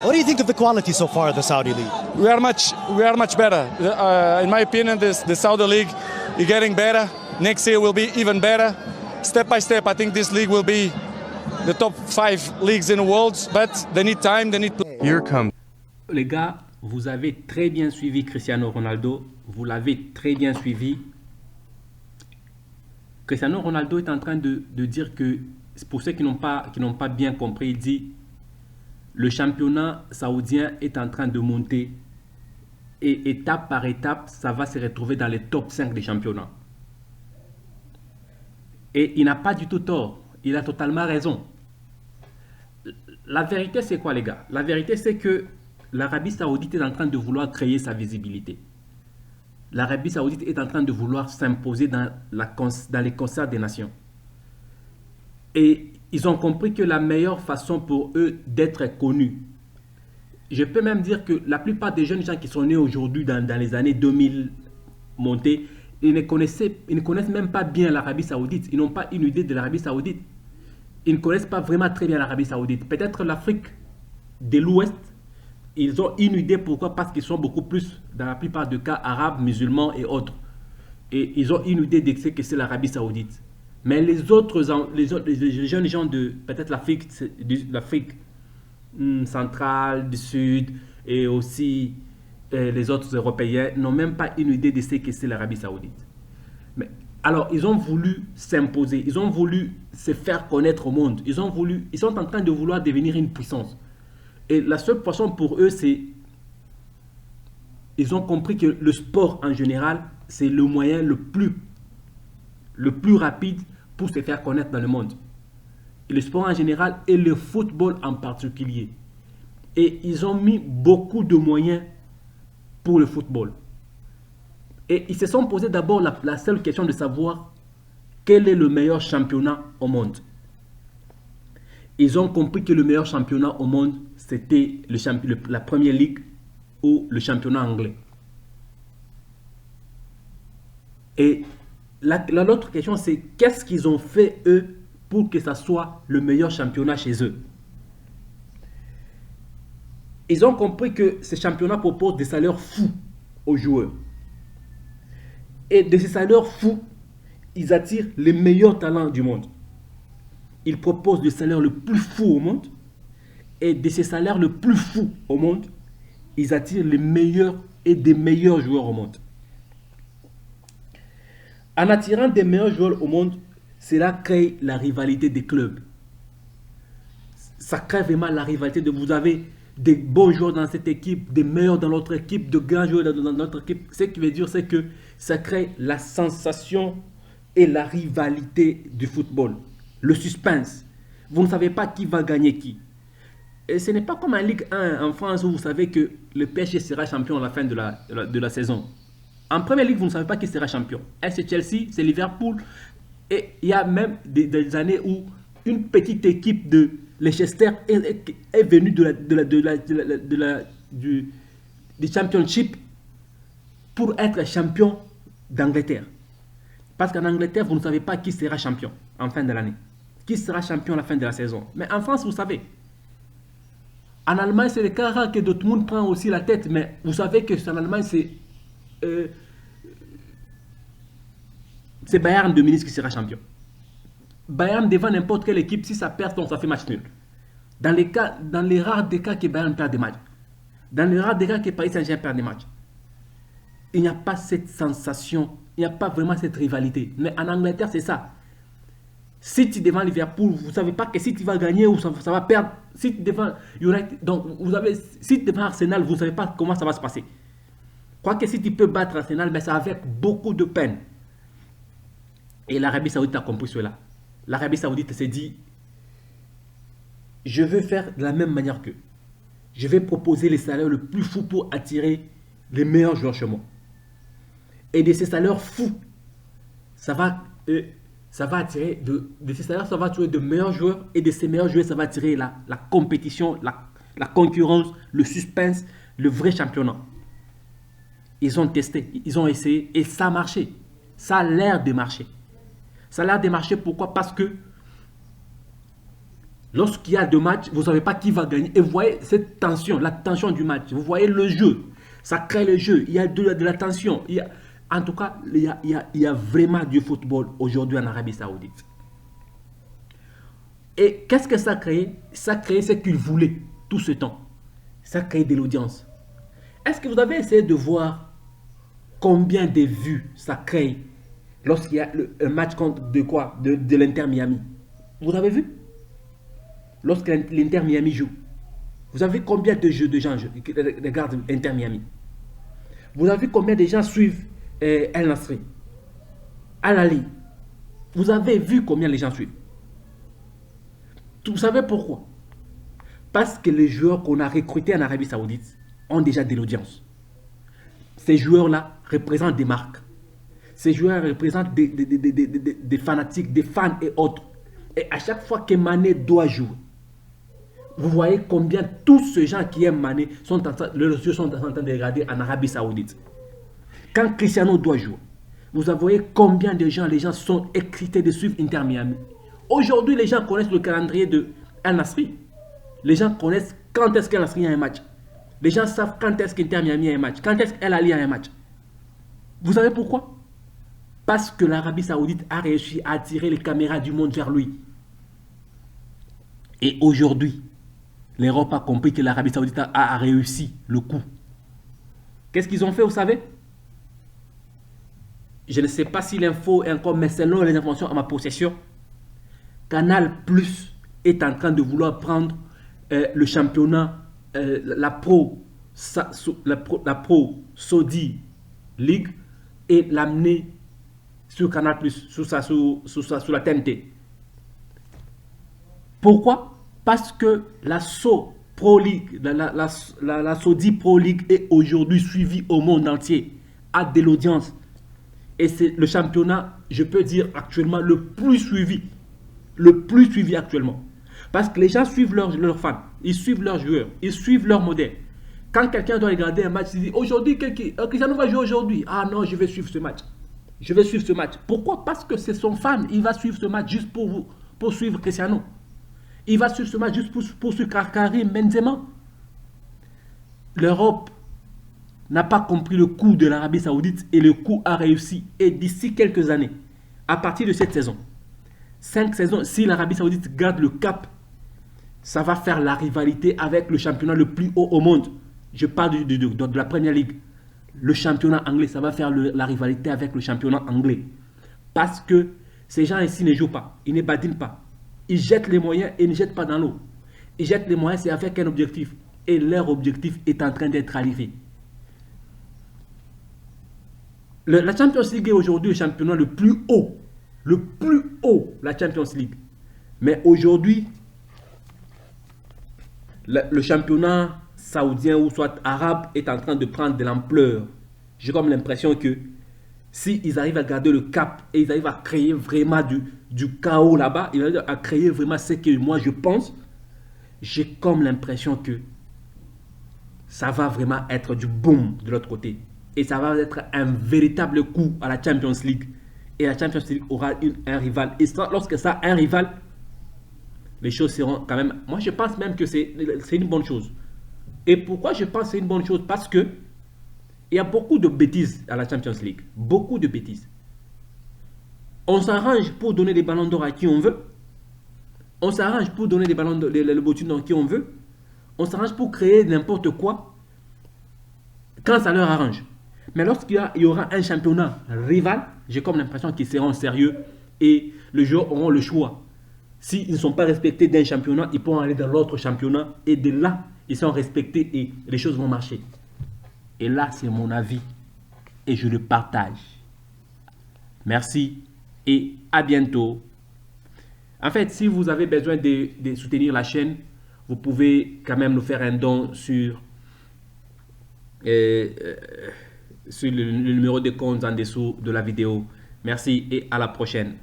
What do you think of the quality so far of the Saudi League? We are much better. In my opinion, the Saudi League is getting better. Next year will be even better. Step by step, I think this league will be the top 5 leagues in the world. But they need time, they need. Here comes. Les gars, vous avez très bien suivi Cristiano Ronaldo. Vous l'avez très bien suivi. Cristiano Ronaldo est en train de dire que, pour ceux qui n'ont pas bien compris, il dit le championnat saoudien est en train de monter et étape par étape, ça va se retrouver dans les top 5 des championnats. Et il n'a pas du tout tort, il a totalement raison. La vérité, c'est quoi, les gars? La vérité, c'est que l'Arabie Saoudite est en train de vouloir créer sa visibilité. L'Arabie Saoudite est en train de vouloir s'imposer dans les concerts des nations. Et ils ont compris que la meilleure façon pour eux d'être connus, je peux même dire que la plupart des jeunes gens qui sont nés aujourd'hui dans les années 2000 montées, ils ne connaissent même pas bien l'Arabie Saoudite. Ils n'ont pas une idée de l'Arabie Saoudite. Ils ne connaissent pas vraiment très bien l'Arabie Saoudite. Peut-être l'Afrique de l'Ouest, ils ont une idée. Pourquoi? Parce qu'ils sont beaucoup plus, dans la plupart des cas, arabes, musulmans et autres. Et ils ont une idée de ce que c'est l'Arabie Saoudite. Mais les jeunes gens de peut-être l'Afrique centrale, du Sud et aussi les autres Européens n'ont même pas une idée de ce que c'est l'Arabie Saoudite. Mais, alors, ils ont voulu s'imposer, ils ont voulu se faire connaître au monde, ils sont en train de vouloir devenir une puissance. Et la seule façon pour eux, c'est... Ils ont compris que le sport en général, c'est le moyen le plus rapide pour se faire connaître dans le monde. Et le sport en général et le football en particulier. Et ils ont mis beaucoup de moyens pour le football. Et ils se sont posé d'abord la seule question de savoir quel est le meilleur championnat au monde. Ils ont compris que le meilleur championnat au monde, c'était la Premier League ou le championnat anglais. Et l'autre question, c'est qu'est-ce qu'ils ont fait, eux, pour que ça soit le meilleur championnat chez eux. Ils ont compris que ces championnats proposent des salaires fous aux joueurs. Et de ces salaires fous, ils attirent les meilleurs talents du monde. Ils proposent le salaire le plus fou au monde. Et de ces salaires le plus fous au monde, ils attirent les meilleurs et des meilleurs joueurs au monde. En attirant des meilleurs joueurs au monde, cela crée la rivalité des clubs. Ça crée vraiment la rivalité de vous avez des bons joueurs dans cette équipe, des meilleurs dans l'autre équipe, de grands joueurs dans notre équipe. Ce qui veut dire, c'est que ça crée la sensation et la rivalité du football. Le suspense. Vous ne savez pas qui va gagner qui. Et ce n'est pas comme en Ligue 1 en France où vous savez que le PSG sera champion à la fin de la saison. En Première Ligue, vous ne savez pas qui sera champion. C'est Chelsea, c'est Liverpool. Et il y a même des années où une petite équipe de Leicester est venue du Championship pour être champion d'Angleterre. Parce qu'en Angleterre, vous ne savez pas qui sera champion en fin de l'année. Qui sera champion à la fin de la saison. Mais en France, vous savez. En Allemagne, c'est le cas rare que Dortmund prend aussi la tête. Mais vous savez que en Allemagne, c'est Bayern de Munich qui sera champion. Bayern devant n'importe quelle équipe, si ça perd, donc ça fait match nul. Dans les rares des cas que Bayern perd des matchs, dans les rares des cas que Paris Saint-Germain perd des matchs, il n'y a pas cette sensation, il n'y a pas vraiment cette rivalité. Mais en Angleterre, c'est ça. City devant Liverpool, vous ne savez pas que City va gagner ou ça va perdre. City devant United, donc vous avez City devant Arsenal, vous ne savez pas comment ça va se passer. Quoique City peut battre Arsenal, mais c'est avec beaucoup de peine. Et l'Arabie Saoudite a compris cela. L'Arabie Saoudite s'est dit, je veux faire de la même manière qu'eux. Je vais proposer les salaires le plus fous pour attirer les meilleurs joueurs chez moi. Et de ces salaires fous, ça va attirer de ces salaires, ça va attirer de meilleurs joueurs. Et de ces meilleurs joueurs, ça va attirer la compétition, la concurrence, le suspense, le vrai championnat. Ils ont testé, ils ont essayé et ça a marché. Ça a l'air de marcher. Ça a l'air de marcher, pourquoi? Parce que Lorsqu'il y a deux matchs, vous ne savez pas qui va gagner. Et vous voyez cette tension, la tension du match. Vous voyez le jeu. Ça crée le jeu. Il y a de la tension. En tout cas, il y a vraiment du football aujourd'hui en Arabie Saoudite. Et qu'est-ce que ça a créé? Ça a créé ce qu'il voulait tout ce temps. Ça a créé de l'audience. Est-ce que vous avez essayé de voir combien de vues ça crée lorsqu'il y a un match contre de l'Inter Miami? Vous avez vu? Lorsque l'Inter Miami joue, vous avez vu combien de gens regardent l'Inter Miami? Vous avez vu combien de gens suivent El Nasri, Al Ahly? Vous avez vu combien les gens suivent? Vous savez pourquoi? Parce que les joueurs qu'on a recrutés en Arabie Saoudite ont déjà de l'audience. Ces joueurs-là représentent des marques. Ces joueurs représentent des fanatiques, des fans et autres. Et à chaque fois que Mané doit jouer, vous voyez combien tous ces gens qui aiment Mané leurs yeux sont en train de regarder en Arabie Saoudite. Quand Cristiano doit jouer, vous voyez combien de gens, les gens sont excités de suivre Inter Miami. Aujourd'hui, les gens connaissent le calendrier de Al Nasri. Les gens connaissent quand est-ce qu'Al Nasri a un match. Les gens savent quand est-ce qu'Inter Miami a un match. Quand est-ce qu'Al Ahly a un match. Vous savez pourquoi? Parce que l'Arabie Saoudite a réussi à attirer les caméras du monde vers lui. Et aujourd'hui, l'Europe a compris que l'Arabie Saoudite a réussi le coup. Qu'est-ce qu'ils ont fait, vous savez? Je ne sais pas si l'info est encore, mais selon les informations à ma possession, Canal Plus est en train de vouloir prendre le championnat, la Pro Saudi League et l'amener sur Canal Plus, sur la TNT. Pourquoi? Parce que la Pro League, la Saudi Pro League est aujourd'hui suivie au monde entier, a de l'audience. Et c'est le championnat, je peux dire actuellement, le plus suivi. Le plus suivi actuellement. Parce que les gens suivent leurs fans, ils suivent leurs joueurs, ils suivent leurs modèles. Quand quelqu'un doit regarder un match, il dit aujourd'hui, Cristiano va jouer aujourd'hui. Ah non, je vais suivre ce match. Je vais suivre ce match. Pourquoi? Parce que c'est son fan. Il va suivre ce match juste pour vous, pour suivre Cristiano. Il va suivre ce match juste pour suivre Karim Benzema. L'Europe n'a pas compris le coup de l'Arabie Saoudite et le coup a réussi. Et d'ici quelques années, à partir de cette saison, 5 saisons, si l'Arabie Saoudite garde le cap, ça va faire la rivalité avec le championnat le plus haut au monde. Je parle de la Premier League. Le championnat anglais, ça va faire la rivalité avec le championnat anglais. Parce que ces gens ici ne jouent pas, ils ne badinent pas. Ils jettent les moyens et ne jettent pas dans l'eau. Ils jettent les moyens, c'est avec un objectif. Et leur objectif est en train d'être arrivé. La Champions League est aujourd'hui le championnat le plus haut. Le plus haut, la Champions League. Mais aujourd'hui, le championnat saoudien ou soit arabe est en train de prendre de l'ampleur. J'ai comme l'impression que s'ils arrivent à garder le cap et ils arrivent à créer vraiment du chaos là-bas, ils arrivent à créer vraiment ce que moi je pense, j'ai comme l'impression que ça va vraiment être du boom de l'autre côté. Et ça va être un véritable coup à la Champions League. Et la Champions League aura un rival. Et lorsque ça a un rival, les choses seront quand même... Moi, je pense même que c'est une bonne chose. Et pourquoi je pense que c'est une bonne chose? Parce que il y a beaucoup de bêtises à la Champions League. Beaucoup de bêtises. On s'arrange pour donner des ballons d'or à qui on veut. On s'arrange pour donner des ballons d'or, le bottin à qui on veut. On s'arrange pour créer n'importe quoi quand ça leur arrange. Mais lorsqu'il y aura un championnat rival, j'ai comme l'impression qu'ils seront sérieux et les joueurs auront le choix. S'ils ne sont pas respectés d'un championnat, ils pourront aller dans l'autre championnat et de là, ils sont respectés et les choses vont marcher. Et là, c'est mon avis et je le partage. Merci et à bientôt. En fait, si vous avez besoin de soutenir la chaîne, vous pouvez quand même nous faire un don sur le numéro de compte en dessous de la vidéo. Merci et à la prochaine.